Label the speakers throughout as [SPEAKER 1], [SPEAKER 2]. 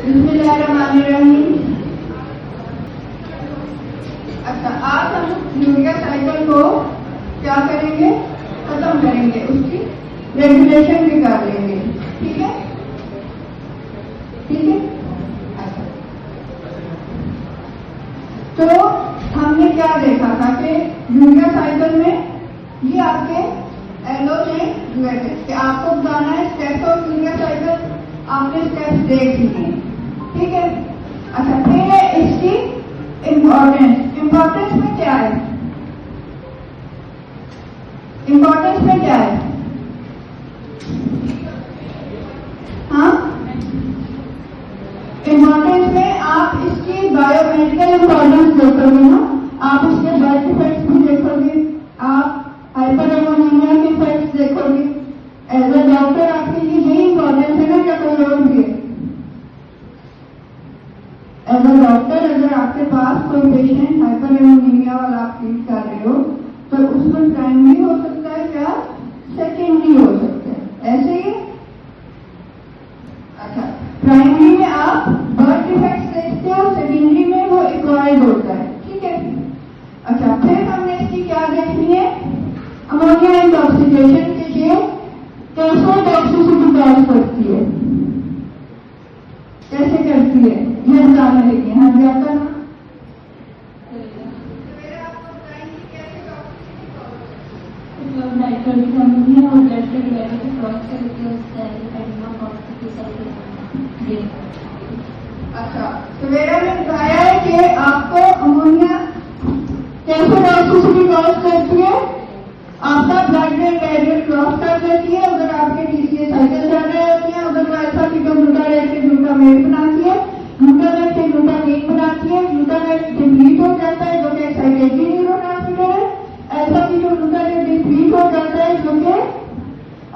[SPEAKER 1] बिस्मिल्लाहिर्रहमानिर्रहीम। अच्छा, आज हम यूरिया साइकिल को क्या करेंगे, खत्म करेंगे, उसकी रेगुलेशन भी कर लेंगे। ठीक है, ठीक है। अच्छा, तो हमने क्या देखा था कि यूरिया साइकिल में ये आपके एलो ने कि आपको बताना है स्टेप्स ऑफ यूरिया साइकिल, आपने स्टेप्स देख लिए। ठीक है। अच्छा, फिर है इसकी इम्पोर्टेंस में क्या है, इम्पोर्टेंस में क्या है, हाँ, इम्पोर्टेंस में आप इसकी बायोमेडिकल इम्पोर्टेंस देखोगे ना, आप इसके बर्थ इफेक्ट्स भी देखोगे, आप हाइपर एमोनीमिया के इफेक्ट्स देखोगे। एज अ डॉक्टर आपके लिए यही इम्पोर्टेंस है ना, क्या कोई और भी है? एज अ डॉक्टर अगर आपके पास कोई पेशेंट हाइपर एमोनीमिया वाला आप ट्रीट कर रहे हो तो उसमें प्राइमरी हो सकता है या सेकेंडरी हो सकता है, ऐसे ही। अच्छा, प्राइमरी में आप बर्थ डिफेक्ट्स देखते हो, सेकेंडरी में वो एक्वायर्ड होता है। ठीक है। अच्छा, फिर हमने इसकी क्या देखनी है, अमोनिया इंटॉक्सिकेशन के लिए कैसे टॉक्सिसिटी कॉज करती है, कैसे करती है, ये बताने लगे। हाँ जी, आपका नाम? अच्छा, सवेरा ने बताया है कि आपको अमोनिया कैसे टॉक्सिसिटी कॉज करती है, आपका ब्लड ब्रेन बैरियर क्रॉस कर देती है, अगर आपके टीसीए साइकिल चल रहे होती है, अगर वो अल्फा कीटोग्लूटामेट के ग्लूटामेट बनाती है, ग्लूटामेट के ग्लूटामेट बनाती है, ग्लूटामेट डिप्लीट हो जाता है जो कि एक्साइटेटरी न्यूरोट्रांसमीटर है, अल्फा कीटोग्लूटामेट डिप्लीट हो जाता है जो कि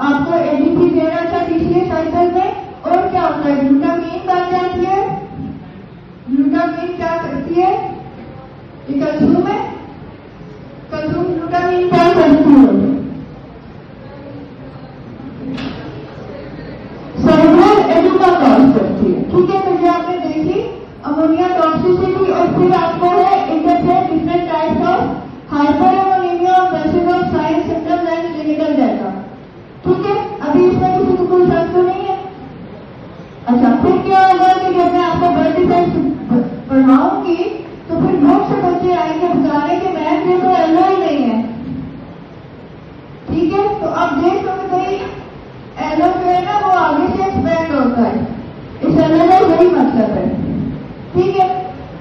[SPEAKER 1] आपको एडीपी दे रहा था टीसीए साइकिल में, और क्या होता है, ग्लूटामीन बन जाती है। ग्लूटामीन क्या करती है, कंज्यूम है, कंज्यूम ग्लूटामीन क्या करती है, सेरेब्रल एडिमा कॉज करती है। ठीक है, तो ये आपने देखी अमोनिया टॉक्सिसिटी। और फिर आपको है interpret different types of hyperammonemia और message of science symptoms and clinical data. ठीक है, अभी इसमें किसी को कोई शक तो नहीं है? अच्छा, फिर क्या होगा कि जब मैं आपको बर्थ डिफेक्ट्स पढ़ाऊंगी तो फिर बहुत से बच्चे आएंगे बताने के मैम ये तो एलो ही नहीं है। ठीक है, तो अब देख लो भाई एलो जो है ना वो आगे से एक्सपेंड होता है, इस एलो का वही मतलब है। ठीक है।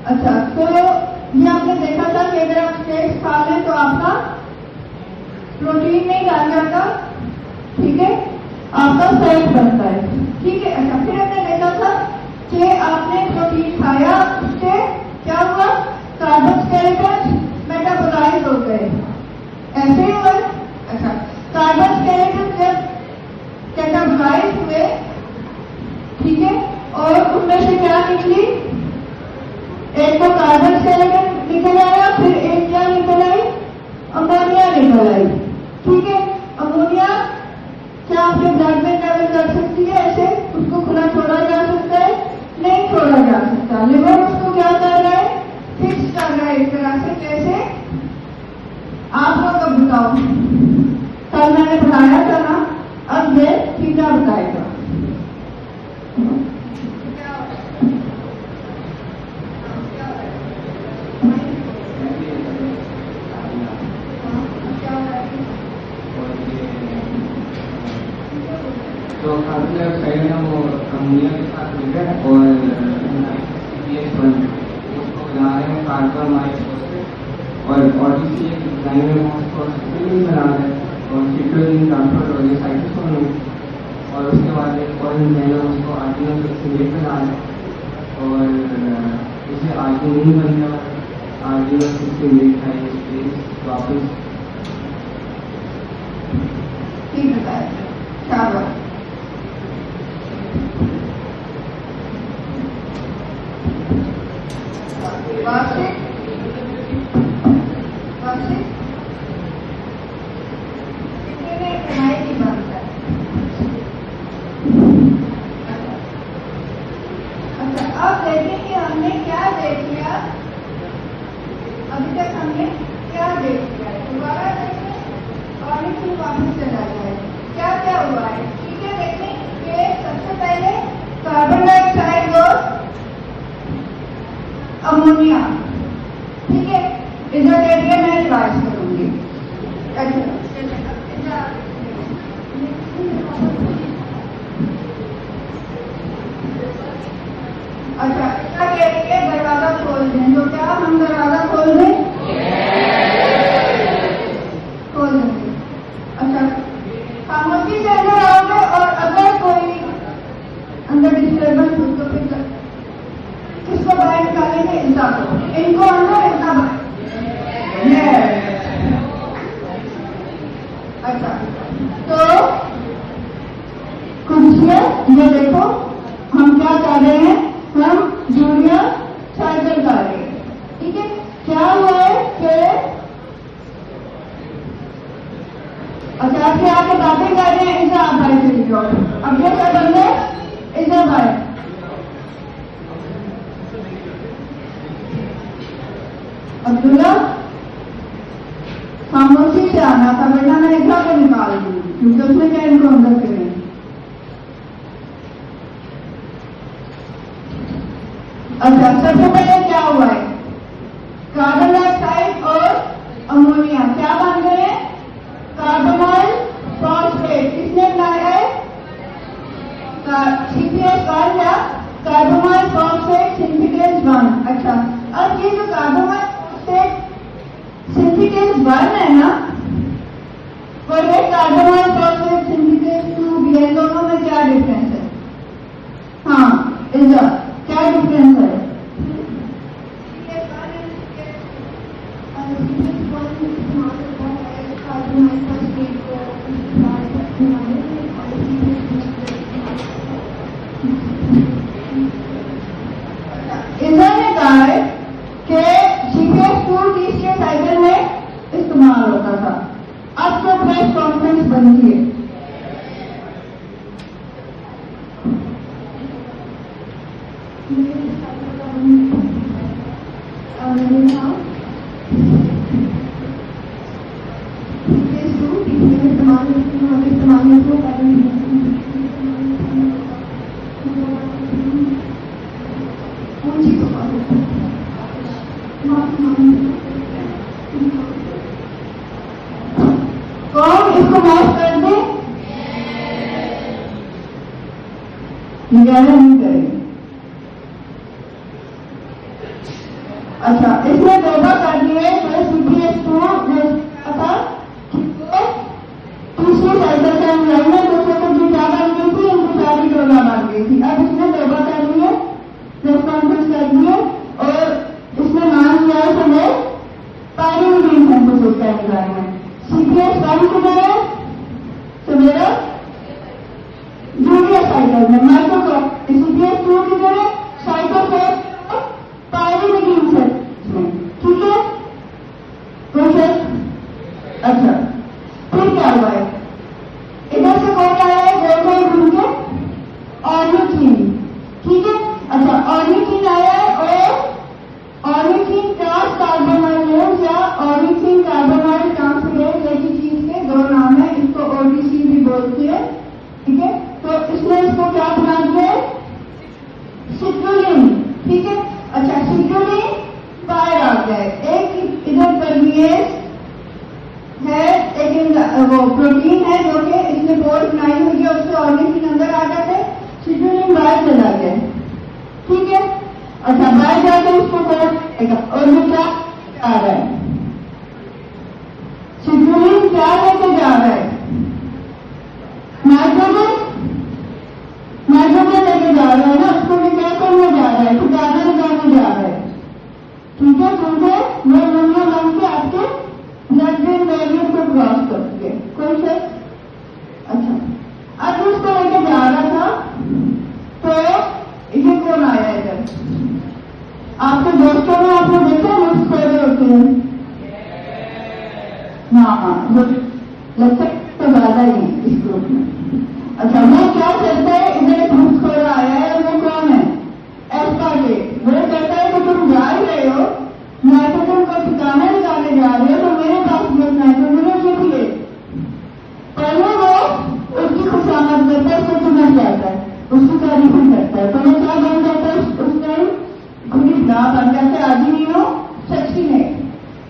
[SPEAKER 1] अच्छा, तो ये आपने देखा था कि अगर आप स्टेक्स खा लें तो आपका प्रोटीन नहीं डाल जाता, ठीक है, आपका फैट बनता है। ठीक है। अच्छा, फिर हमने देखा था कि आपने प्रोटीन खाया, उससे क्या हुआ, कार्बोस्केलेटन मेटाबोलाइज हो गए, ऐसे ही हुआ। अच्छा, कार्बोस्केलेटन जब मेटाबोलाइज हुए, ठीक है, और उनमें से क्या निकली, एक तो कार्बोस्केलेटन निकल आया, फिर एक क्या निकल आई, अमोनिया निकल आई। ठीक है, अमोनिया क्या आपके ब्लड में ट्रेवल कर सकती है, ऐसे उसको खुला छोड़ा जा सकता है? नहीं छोड़ा जा सकता, लिवर उसको क्या कर रहा है, फिक्स कर रहा है इस तरह से। कैसे, आप लोग अब बताओ, कल मैंने बताया था ना, अब ये सीधा बताएगा।
[SPEAKER 2] तो कार्बन डाइऑक्साइड है वो अमोनिया के साथ मिल गया और उसको बना रहे हैं कार्बन और इसी एक लाइन में उसको सिट्रोजिन बना रहे हैं और सिट्रोजिन ट्रांसफर हो गया साइटोसोल में, और उसके बाद एक और एंजाइम है उसको आर्जिनिन सक्सिनेट बना रहे हैं और इसे आर्जिनिन बन गया, आर्जिनिन सक्सिनेट है इसके वापस।
[SPEAKER 1] ठीक बताया, शाबाश। अच्छा, अमोनिया। ठीक है, इधर बैठ के मैं ट्राई करूंगी। अच्छा, क्या कह रही है? दरवाजा खोल दें। तो क्या हम दरवाजा खोल दें? खोल देंगे। अच्छा, खामोशी से अंदर आओगे और अगर कोई अंदर डिस्टर्बेंस हो तो फिर किसको बाहर निकालेंगे? इंसान को। इनको अंदर, इतना बाहर। अच्छा, तो कुर्सियाँ ये देखो, हम क्या कर रहे हैं? हम जूनियर साइकिल कर रहे हैं। ठीक है, क्या हुआ है कि अच्छा आपसे आके बातें कर रहे हैं, इसे आप बाहर चली जाओ। अब ये क्या बंद है? इसे बाहर। अब्दुल्ला, खामोशी से आना था, वरना मैं इधर को निकाल दूंगी, क्योंकि उसने क्या इनको अंदर करें। अच्छा, सबसे पहले क्या हुआ है? कार्बन डाइऑक्साइड और अमोनिया क्या बन गए? Carbonyl phosphate. किसने बनाया है? CPS1 या कार्बोनाइल फॉस्फेट सिंथेटेज 1। अच्छा, अब ये जो कार्बोनाइल फॉस्फेट सिंथेटेज 1 है ना, वो है कार्बोनाइल फॉस्फेट सिंथेटेज 2 भी है। दोनों में क्या डिफरेंस है? हाँ, इधर क्या डिफरेंस है? इन्होंने कहा है कि CPS2 तीसरे साइकिल में इस्तेमाल होता था। अब तो प्रेस कॉन्फ्रेंस बनती है। कौन इसको माफ कर दे? ज्यादा नहीं करेंगे। अच्छा, इसने तौबा कर दिए तो CPS2 था तीसरी साइकिल का लाइन है, दूसरे को जो क्या बन गई थी, उनको सारी डोला बन गई थी। अब इसने तौबा कर दिए, प्रेस कॉन्फ्रेंस कर दिए और इसने मान लिया है कि मैं पायरिमिडीन सिंथेसिस का एंजाइम। CPS1 किधर है? तो मेरा जूनियर साइकिल में माइक्रोक्रॉप। CPS2 किधर है? साइटोफेट पायरिमिडीन से। ठीक है, कुछ? अच्छा, फिर क्या हुआ है? इधर से कौन आया है? गोल गोल घूम के ऑर्निथीन। ठीक है, अच्छा, ऑर्निथीन आया है और ऑर्निथीन ट्रांस कार्बोनाइलेज या ऑर्निथीन कार्बोनाइल ट्रांसफरेज एक ही चीज के दो नाम है, इसको OTC भी बोलते हैं। ठीक है, तो इसने इसको क्या बना दिया? सिट्रुलिन। ठीक है, अच्छा, सिट्रुलिन बाहर आ गया है। एक इधर परमीएज है, एक वो प्रोटीन है जो कि इसने बोर्ड बनाई हुई है, उससे ऑर्निथीन अंदर आ जाते हैं, सिट्रुलिन बाहर चला गया। ठीक है, अच्छा, बाहर जाकर उसको और ये क्या आ रहा है? सिट्रुलिन क्या लेके जा रहा है? नाइट्रोजन लेके जा रहा है ना, उसको भी क्या करने जा रहा है? ठिकाना लगाने जा रहा है। ठीक है, क्योंकि वो अमोनिया बन के आपके ब्लड ब्रेन बैरियर को क्रॉस करती है। कोई शक? अच्छा, अब उसको लेके जा रहा था तो ये कौन आया इधर? आपके दोस्तों में आपने देखा मुफ्त खोरे होते हैं? हाँ, लगता है तो ज्यादा ही इस ग्रुप में। अच्छा, वो क्या करता है? इधर एक मुफ्त खोरा आया है, वो कौन है? एस्पार्टेट। वो कहता है कि तुम जा ही रहे हो, नाइट्रोजन को ठिकाना निकालने जा रहे हो, तो मेरे पास नाइट्रोजन लिखिए। पहले वो उसकी खुशामद करता है, उसको चुना जाता है, उसकी तारीफ करता है, तो वो क्या बन जाता है? उस टाइम खुली ना बन जैसे आर्जिनिनो सक्सिनेट,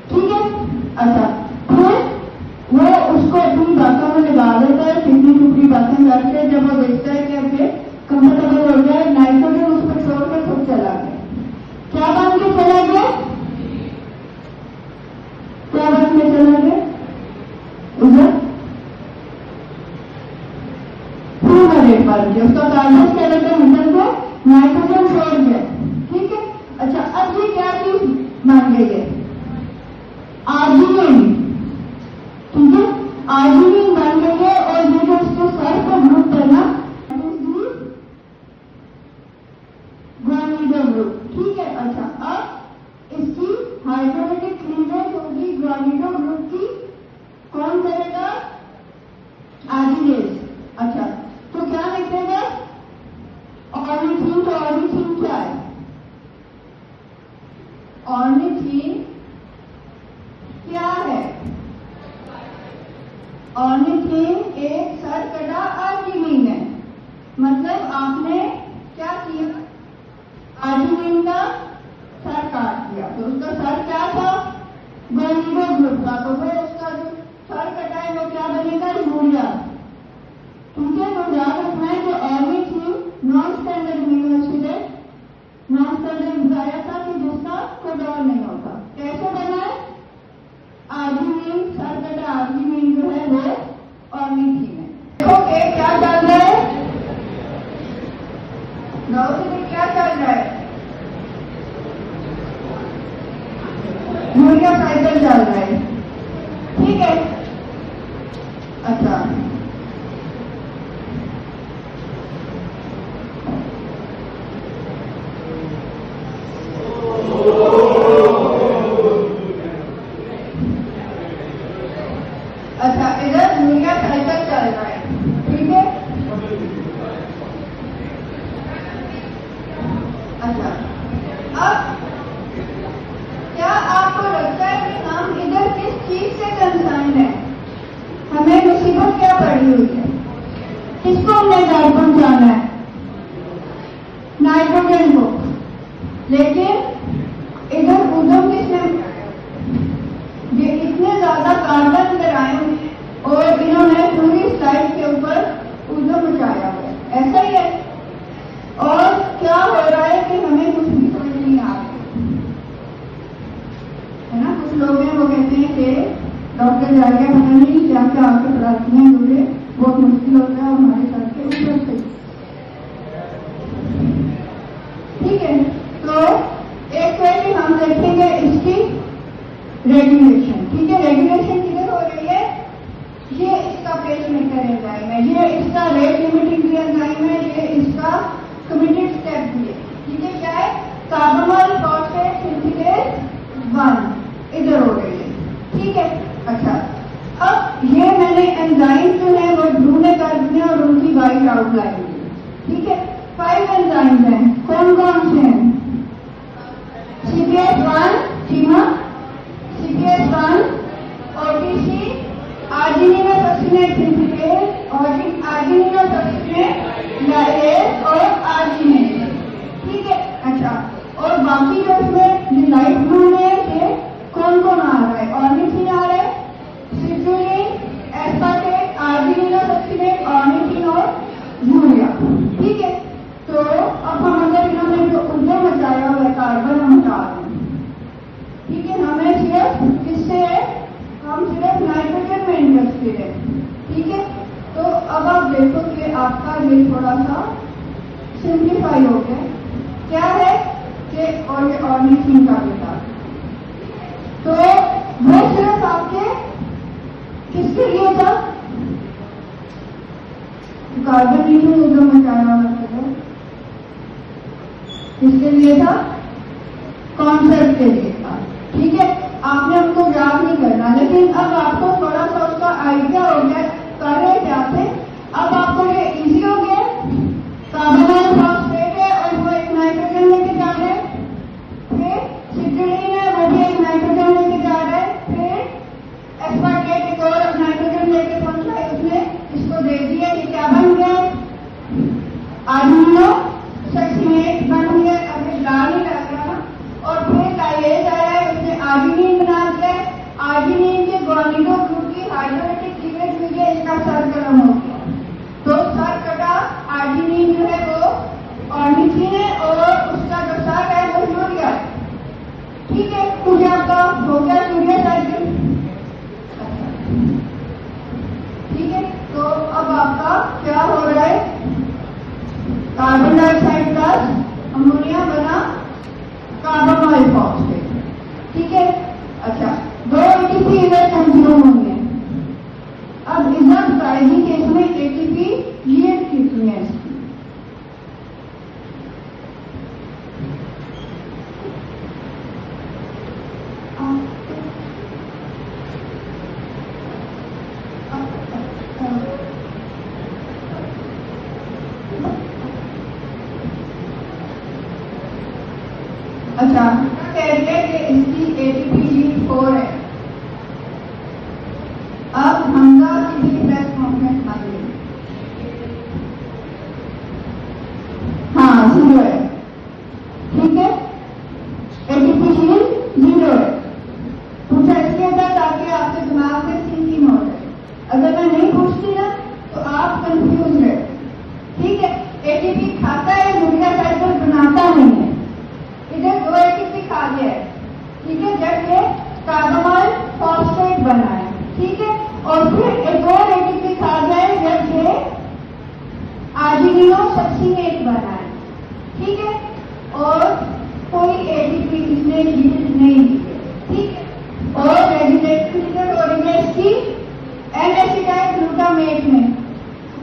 [SPEAKER 1] ठीक है। अच्छा, फिर वो उसको अपनी बातों में लगा देता है, कितनी टुकड़ी बातें करके जब वो देखता है कि अब ये कंफर्टेबल हो गया, नाइट्रोजन उस पर छोड़ के खुद चला गया। क्या बन के चला गया? क्या बन के चला गया? उधर फ्यूमरेट बन गया, उसका कार्बन स्केलेटन मिशन को नाइट्रोजन छोड़ गया, ठीक है। अच्छा, अब ये क्या चीज बन गई है? आर्जिनिन, ठीक है, आर्जिनिन बन गई है। और ये जो उसके सर का ग्रुप है ना, ग्वानिडो ग्रुप, ठीक है। अच्छा, अब इसकी हाइड्रोलिटिक क्लीवेज होगी ग्वानिडो ग्रुप की, कौन करेगा? आर्जिनेज। अच्छा, तो क्या लिखेगा? ऑर्निथीन। तो ऑर्निथीन क्या है? ऑर्निथीन क्या है? ऑर्निथीन एक सरकटा आर्जिनिन है। मतलब आपने क्या किया? आर्जिनिन का सर काट दिया, तो उसका सर क्या था? ग्वानिडो ग्रुप का, तो फिर उसका जो सर कटा है वो क्या बनेगा? यूरिया, ठीक है। तो याद रखना है कि ornithine non standard amino acid है, नॉन स्टैंडर्ड बताया था कि जिसका कोडॉन नहीं होता। कैसे बना है? आर्जिनिन, सरकटा आर्जिनिन जो है वो ऑर्निथीन है। देखोगे क्या चल रहा है? क्या चल रहा है? यूरिया साइकिल चल रहा है, ठीक है। अच्छा, अच्छा, इधर यूरिया साइकिल चल रहा है, ठीक है। अच्छा, अब क्या आपको लगता है कि हम इधर किस चीज से कंसर्न है? हमें मुसीबत क्या पड़ी हुई है? किसको हमने घर पहुंचाना है? नाइट्रोजन को। लेकिन इधर ऊधम किसने? ये इतने ज्यादा कार्बन अंदर आए हुए और इन्होंने पूरी स्लाइड के ऊपर ऊधम मचाया हुआ है, ऐसा ही है। और क्या हो रहा है कि हमें कुछ भी समझ नहीं आ रहा है ना। कुछ लोग हैं वो कहते हैं कि डॉक्टर जाके पता नहीं क्या क्या आके पढ़ाती हैं, मुझे बहुत मुश्किल होता है हमारे सर के ऊपर से, ठीक है। तो एक है कि हम देखेंगे इसकी रेगुलेशन, ठीक है। रेगुलेशन किधर हो रही है? ये इसका पेसमेकर एंजाइम है, ये इसका रेट लिमिटिंग एंजाइम है, ये इसका कमिटेड स्टेप भी है, ठीक है। क्या है? कार्बोनल फॉस्फेट सिंथेज 1 इधर हो रही है, ठीक है। अच्छा, अब ये मैंने एंजाइम जो है वो ब्लू ने कर दिया और उनकी वाइट आउटलाइन दी, ठीक है। 5 एंजाइम्स हैं, कौन कौन से हैं? CPS1, चीमा, CPS1, OTC, argininosuccinate synthase, argininosuccinate lyase और आर्जिनेज, ठीक है। अच्छा, और बाकी जो इसमें लाइट ब्लू में से कौन कौन आ रहा है? ऑर्निथीन आ रहा है, सिट्रुलिन, एस्पार्टेट, आर्जिनिनो सक्सिनेट, ऑर्निथीन और यूरिया, ठीक है। तो अब हम अगर इन्होंने जो ऊर्जा मचाया हुआ है कार्बन हम हटा दें, ठीक है। हमें सिर्फ किससे है? हम सिर्फ नाइट्रोजन में इंटरेस्टेड है, ठीक है। तो अब आप देखो कि आपका ये थोड़ा सा सिंप्लीफाई हो गया। क्या है कि और ये ऑर्निथीन का बेटा, तो वो सिर्फ आपके किसके लिए था? कार्बन नीचे ऊर्जा मचाया वाला था, किसके लिए था? कॉन्सेप्ट के लिए था, ठीक है। आपने उनको याद नहीं करना, लेकिन अब आपको थोड़ा सा उसका आइडिया हो गया कर रहे क्या थे। अब आपको ये इजी हो गया, कार्बोनल फॉस्फेट है और वो एक नाइट्रोजन लेके जा रहे हैं, फिर सिट्रुलिन है वो भी एक नाइट्रोजन लेके जा रहा है, फिर एस्पार्टेट एक और नाइट्रोजन लेके पहुंचा है, उसने इसको दे दिया कि क्या बन गया? आर्जिनिनो सक्सिनेट बन गया। अब ये डाल ही लग रहा ना, और फिर आर्जिनिन बना दिया है। आर्जिनिन के ग्वानिडो ग्रुप की हाइड्रोलाइटिक क्लीवेज हुई है, इसका सर्कलम हो गया। तो सर कटा आर्जिनिन जो है वो ऑर्निथिन है और उसका जो सर है वो यूरिया है। ठीक है, मुझे आपका हो गया यूरिया साइकिल। ठीक है, तो अब आपका क्या हो रहा है, कार्बन डाइऑक्साइड प्लस अमोनिया बना कार्बोनोइल फॉस्फेट। ठीक है, अच्छा, दो एटीपी इधर कंज्यूम होंगे। अब इधर प्राइमरी केस में एटीपी लीड कितनी है इसकी? अच्छा, कह दिया कि इसकी एटीपी लीड 4 है। अब हमदा की भी प्लस कॉम्प्लेक्स आएंगे। हाँ, 0 है। ठीक है, एटीपी लीड 0 है। पूछा इसलिए था ताकि आपके दिमाग में थिंकिंग हो जाए। अगर मैं नहीं पूछती ना तो आप कंफ्यूज है। ठीक है, एटीपी खाता है, यूरिया साइकिल बनाता नहीं है। इधर दो एटीपी खा गया है। ठीक है, जब ये कार्बोनोइल फॉस्फेट बना है। ठीक है, और फिर एक और एटीपी खा गया है जब ये आर्जिनिनो सक्सीनेट बना है। ठीक है, और कोई एटीपी इसने लीड नहीं दी है। ठीक है, और रेगुलेटरी लीडर हो रही है इसकी एन-एसिटाइल ग्लूटामेट में।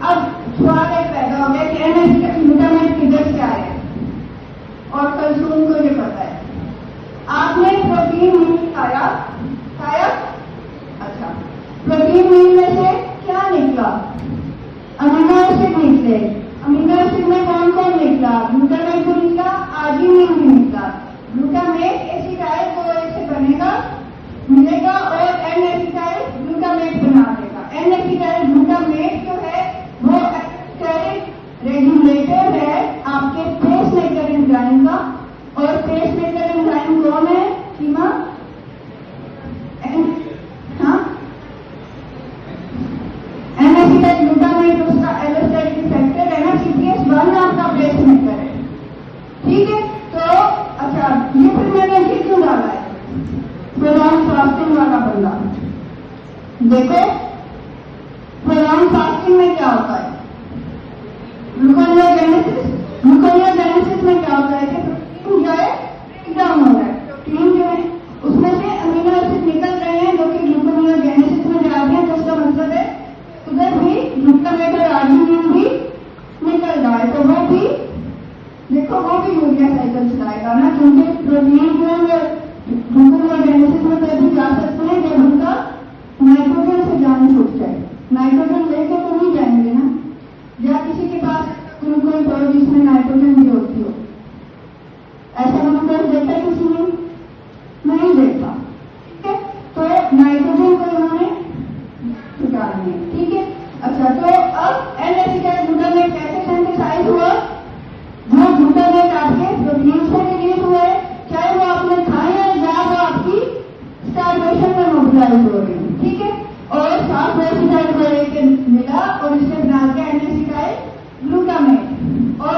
[SPEAKER 1] अब सवाल एक पैदा हो गया कि एन-एसिटाइल ग्लूटामेट किधर से आया और कंज्यूम को ये पता है। आपने प्रोटीन मील खाया, अच्छा, प्रोटीन मील में से क्या निकला? अमीनो एसिड निकले। अमीनो एसिड में कौन कौन निकला? ग्लूटामेट को निकला, आर्जिनिन भी निकला। ग्लूटामेट एसिटाइल को से बनेगा, मिलेगा और एन-एसिटाइल ग्लूटामेट बना देगा। एन-एसिटाइल ग्लूटामेट जो है वो एसिटाइल रेगुलेटर है आपके पेसमेकर एंजाइम का। और पेसमेकर एंजाइम कौन है सीमा? हाँ, एन-एसिटाइल ग्लूटामेट उसका एलोस्टेरिक इफेक्टर है ना, CPS1 आपका पेसमेकर है। ठीक है, तो अच्छा, ये फिर मैंने ये क्यों डाला है? प्रोलॉन्ग फास्टिंग वाला बंदा देखो, प्रोलॉन्ग फास्टिंग में क्या होता है? ग्लूकोनियोजेनेसिस में क्या होता है कि प्रोटीन जो है ब्रेक डाउन हो रहा है। प्रोटीन जो है उसमें से अमीनो एसिड निकल रहे हैं जो कि ग्लूकोनियोजेनेसिस में जा रहे हैं। तो उसका मतलब है उधर भी ग्लूटामेट और आर्जिनिन भी निकल रहा है। तो वो भी देखो, वो भी यूरिया साइकिल चलाएगा ना, क्योंकि प्रोटीन जो है ग्लूकोनियोजेनेसिस में तभी जा सकते हैं जब उनका नाइट्रोजन से जान छूट जाए। नाइट्रोजन लेके तो नहीं जाएंगे ना, या किसी के पास ग्लूकोज हो जिसमें नाइट्रोजन भी होती हो। ऐसा ग्लूकोज देखा किसी ने? नहीं देखा। ठीक है, तो नाइट्रोजन को इन्होंने छुटा दिया। ठीक है, अच्छा, तो अब एन-एसिटाइल ग्लूटामेट कैसे सिंथेसाइज हुआ? वो ग्लूटामेट आपके प्रोटीन से रिलीज हुआ है, चाहे वो आपने खाए हैं या वो आपकी स्टार्वेशन में मोबिलाइज हो रही है। ठीक है, और साथ एसिटाइल को लेके मिला और इससे बना दिया एन-एसिटाइल ग्लूटामेट। और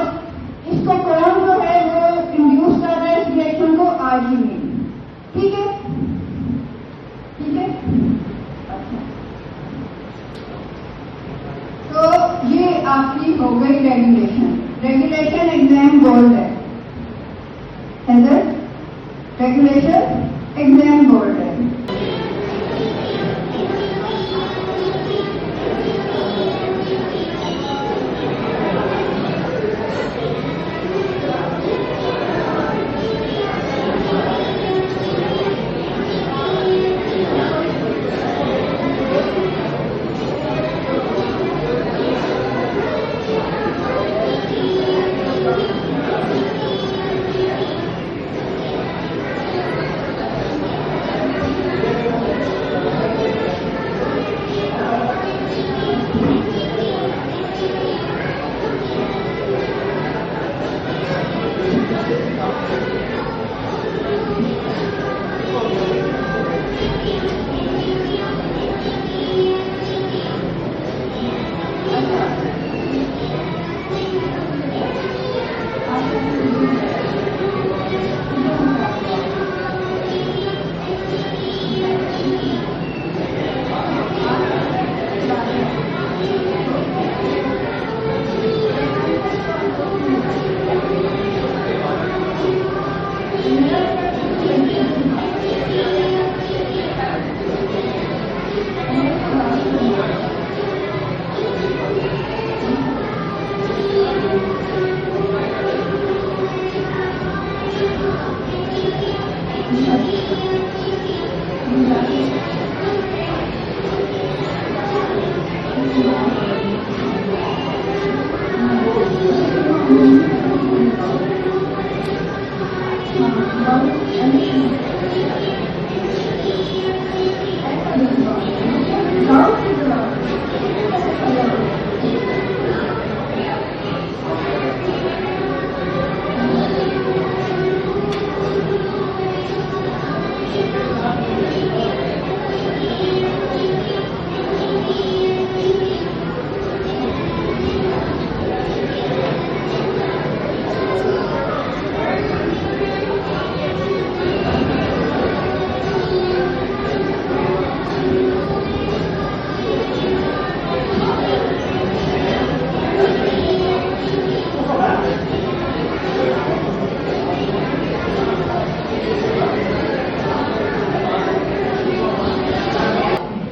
[SPEAKER 1] इसको कौन जो है वो इंड्यूस कर रहा है इस रिएक्शन को? आर्जिनिन। ठीक है, ठीक है, अच्छा, तो ये आपकी हो गई रेगुलेशन। रेगुलेशन एग्जाम बोर्ड है, रेगुलेशन एग्जाम बोर्ड है।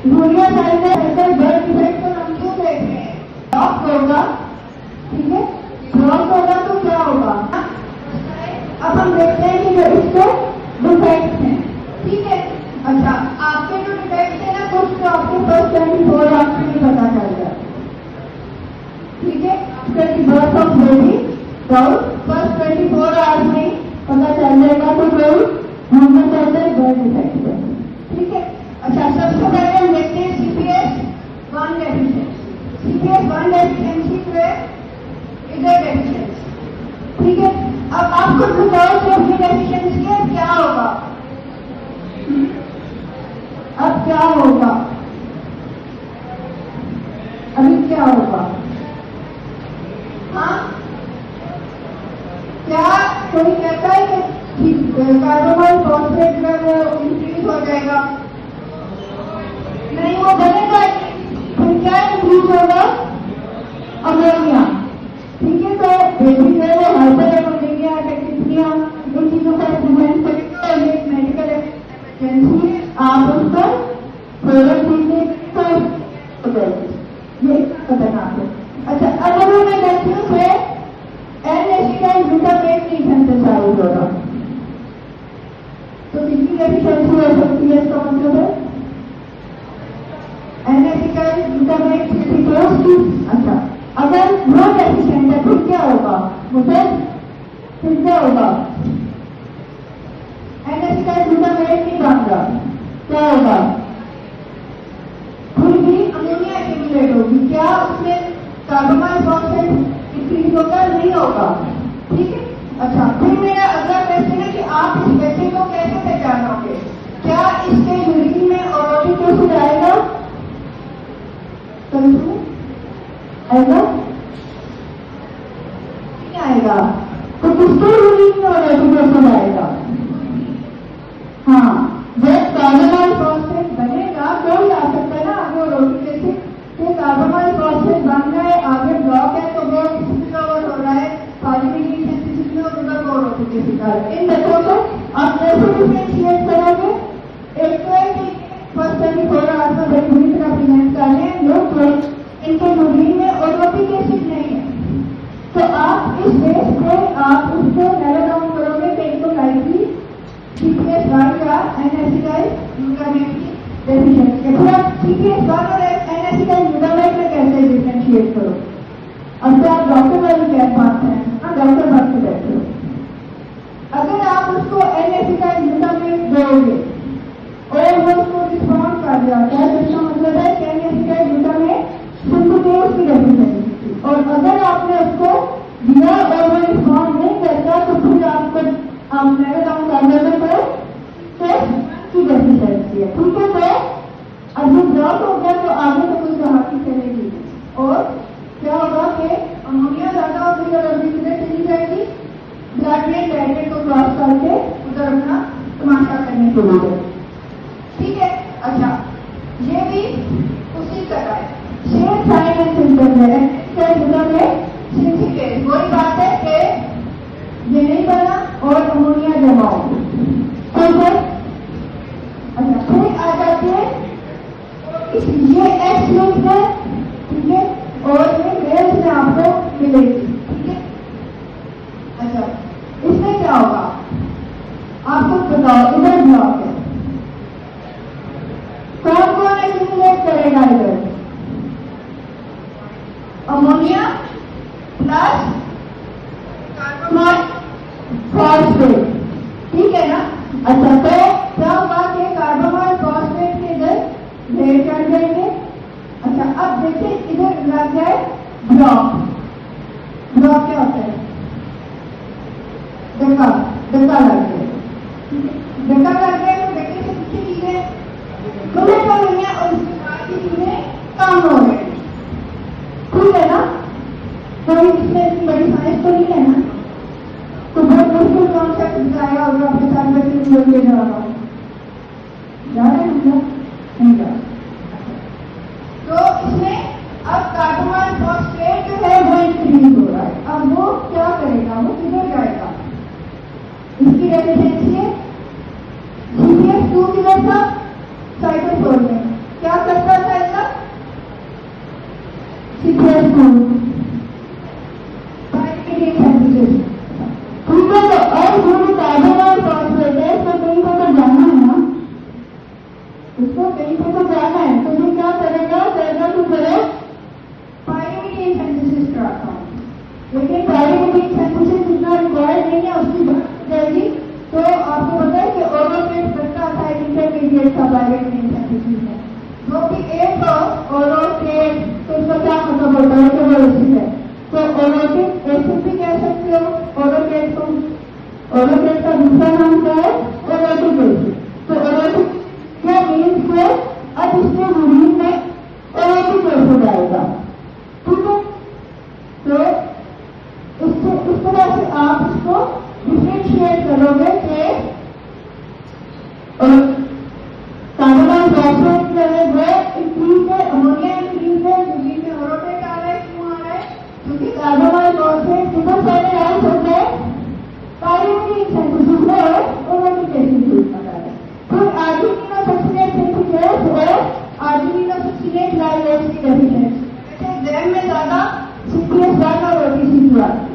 [SPEAKER 1] जूनियर साइंस में बेहतर बर्थ डिफेक्ट को हम क्यों देख रहे हैं? ड्रॉप होगा, ठीक है, ड्रॉप होगा तो क्या होगा? अब हम देखते हैं कि जो इसके डिफेक्ट हैं, ठीक है। अच्छा, आपके जो डिफेक्ट है ना, कुछ तो आपको फर्स्ट 24 आवर्स में पता चल जाए, ठीक है। After the birth of baby first 24 hours में पता चल जाएगा तो कोई हमने कहते हैं बर्थ डिफेक्ट है, ठीक है। अच्छा, सबसे पहले हम देखते हैं CPS 1 deficiency. CPS 1 deficiency is a deficiency, ठीक है। अब आप खुद बताओ कि अपनी डेफिशिएंसी है क्या होगा? अब क्या होगा? अभी क्या होगा? हाँ, क्या कोई कहता है कि कार्बोहाइड्रेट फॉस्फेट में वो इंक्रीज हो जाएगा? नहीं, वो बनेगा। फिर क्या इंक्रीज होगा? अमोनिया, ठीक है। तो बेबी जो है वो हाइपर अमोनिया, टैक्सीमिया, इन चीजों का प्रिवेंट करेगा और ये मेडिकल इमरजेंसी है। आप उस पर प्रोडक्ट दीजिए ये खतरनाक है। अच्छा, अगर मैं कहती हूँ से N-एसिटाइल ग्लूटामेट नहीं सिंथेसाइज होगा तो किसकी डेफिशिएंसी हो सकती है? इसका मतलब है N-एसिटाइल ग्लूटामेट अच्छा, अगर वो डेफिशिएंट है फिर क्या होगा? मुझे फिर क्या होगा? N-एसिटाइल ग्लूटामेट नहीं बन रहा, क्या होगा? फिर भी अमोनिया एक्यूमुलेट होगी। क्या उसमें कार्बोहाइड्रेट फॉस्फेट इंक्रीज होगा? नहीं होगा, ठीक है। अच्छा, फिर मेरा अगला क्वेश्चन है कि आप इस बच्चे को कैसे पहचानोगे? क्या इसके यूरिन में ओरोटिक एसिड आएगा? आएगा? नहीं आएगा। तो किसके यूरिन में ओरोटिक एसिड आएगा? हाँ, जब कार्बोहाइड्रेट फॉस्फेट बनेगा तो ही आ सकता है ना आगे ओरोटिक एसिड। तो कार्बोहाइड्रेट फॉस्फेट बन रहा है, आगे ब्लॉक है तो वो किसमें कवर हो रहा है? पाइरीडिन सिंथेसिस में, और उधर वो ओरोटिक एसिड आ रहा है। इन बच्चों को आप कैसे डिफरेंशिएट करोगे? एक तो है कि फर्स्ट 24 आवर्स में बड़ी बुरी तरह प्रिवेंट कर रहे हैं लोग, तो इनके यूरिन में ओरोटिक एसिड नहीं है, तो आप इस बेस पे आप उसको नैरो डाउन करोगे कि इनको लाइकली CPS 1 या N-एसिटाइल ग्लूटामेट की डेफिशिएंसी है। फिर आप CPS 1 और N-एसिटाइल ग्लूटामेट में कैसे डिफरेंशिएट करो? अब तो आप डॉक्टर वाली क्या बात है, हाँ डॉक्टर बात से बैठे हो। अगर आप उसको N-एसिटाइल ग्लूटामेट दोगे और वो उसको रिस्पॉन्ड कर जाता है तो इसका मतलब है कि N-एसिटाइल ग्लूटामेट सिंथेस की डेफिशिएंसी। और अगर आपने उसको दिया और वो रिस्पॉन्ड नहीं करता तो फिर आपको आप नैरो डाउन कर देते तो टेस्ट की डेफिशिएंसी है, ठीक है। तो अब जब ब्लॉक हो गया तो आगे तो कोई दवा की चलेगी और निकाल के उधर अपना तमाशा करने के लिए। ठीक है, अच्छा ये भी उसी तरह है, सेम साइन एंड सिम्टम है, मतलब है सिंसिकेट। वही बात है कि ये नहीं बना और अमोनिया जमा हो गई। ठीक है, अच्छा फिर आ जाती है ये एक्स लिंक है, ठीक है, और ये मेल्स में आपको मिलेगी। ठीक है, अच्छा इसमें क्या होगा आपको बताओ, इधर ब्लॉक है, कौन कौन एक्यूमुलेट करेगा इधर? Ammonia plus carbonyl phosphate. ठीक है ना, अच्छा तो क्या होगा कि कार्बोनाइल फॉस्फेट के इधर ढेर चढ़ जाएंगे। अच्छा अब देखिए इधर लग जाए ब्लॉक। ब्लॉक क्या होता है? धक्का, धक्का लग गया। धक्का लग गया तो देखिए कितनी चीजें खुले हो रही है और उसके बाद की चीजें कम हो रही है। ठीक है ना, कोई इसमें इतनी बड़ी साइंस तो नहीं है ना, तो बहुत मुश्किल कॉन्सेप्ट बताएगा और आपके साथ में लोग ले जा रहा हूँ, जा रहे हैं हम लोग नहीं जा। तो इसमें अब कार्बोनाइल फॉस्फेट जो है वो इंक्रीज हो रहा है। अब वो क्या करेगा, वो किधर जाएगा? इसकी डेफिशिएंसी है CPS2 किधर था? साइटोसोल में। क्या करता था इसका? CPS2 ठीक है, तो और जो कार्बोनाइल फॉस्फेट है इसको कहीं पर तो जाना है ना, इसको कहीं पर तो जाना है, तो ये क्या करेगा? करेगा तो करे पायरीमिडीन सिंथेसिस कराता हूँ, लेकिन पायरीमिडीन सिंथेसिस इतना रिक्वायर्ड नहीं है, उसकी बात जाएगी। तो आपको पता है कि ओरोकेट बनता था इंटरमीडिएट का पायरीमिडीन सिंथेसिस में, जो कि एक ओरोकेट, तो इसका क्या मतलब होता है कि वो एसिड है, तो ओरोकेट एसिड भी कह सकते हो ओरोकेट को। ओरोकेट का दूसरा नाम क्या है? ओरोटिक एसिड। तो ओरोटिक क्या मीन्स है? अब इसमें यूरिन में ओरोटिक एसिड आएगा। ठीक है, तो इस तरह से आप इसको डिफरेंशिएट करोगे कि कार्बोनाइल फॉस्फेट जो है वो इंक्रीज है, अमोनिया इंक्रीज है, यूरिन में ओरोटेट आ रहा है। क्यों आ रहा है? क्योंकि कार्बोनाइल फॉस्फेट किधर सॉलिडाइज होते हैं? पायरीमिडीन सिंथेसिस में और ओरोटिक एसिड यूज कर रहा है। फिर आर्जिनिनोसक्सिनेट सिंथेसिस और आर्जिनिनोसक्सिनेट लाइगेज की डेफिशिएंसी, जैसे ग्रैम में ज्यादा CPS1 और OTC आती है।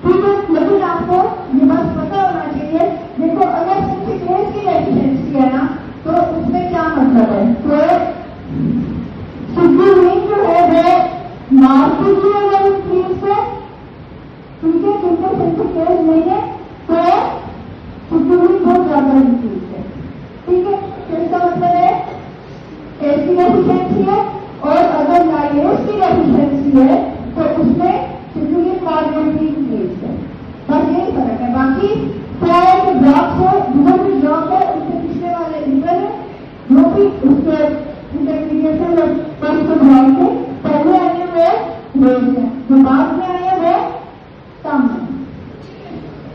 [SPEAKER 1] ठीक है, लेकिन आपको ये बात पता होना चाहिए, देखो अगर सिंथेसिस की डेफिशिएंसी है ना, तो उसमें क्या मतलब है? तो सिग्नलिंग जो है वो मार्केट की अगर इंक्रीज है, ठीक है, जिनके सिंथेसिस नहीं है तो सिग्नलिंग बहुत ज्यादा इंक्रीज है। ठीक है, तो इसका मतलब है एस की डेफिशिएंसी है, और अगर लाइगेज की डेफिशिएंसी है तो उसमें सिग्नलिंग मार्केट इंक्रीज है। बस यही फर्क है, बाकी क्या है कि ब्लॉक से जिधर भी ब्लॉक है उसके पिछले वाले लिवर है, जो भी उसके इंटरमीडिएशन और फर्स्ट ब्लॉक है, पहले आए हुए रेज है, जो बाद में आए हुए कम है।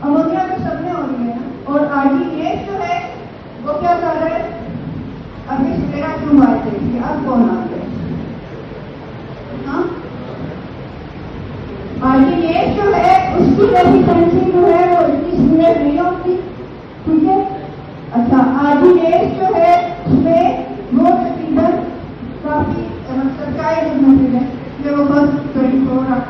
[SPEAKER 1] अमोनिया तो सबने हो रही है ना, और आरडीएस जो है वो क्या कर रहा है? अभी मेरा क्यों आए थे, अब कौन आ गया? हाँ, आरडीएस जो है उसकी डेफिशिएंसी जो है वो इतनी सीवियर नहीं होती। ठीक है, अच्छा आरडीएस जो है उसमें वो तकरीबन काफी सरकारी है, वो बस 24 आवर्स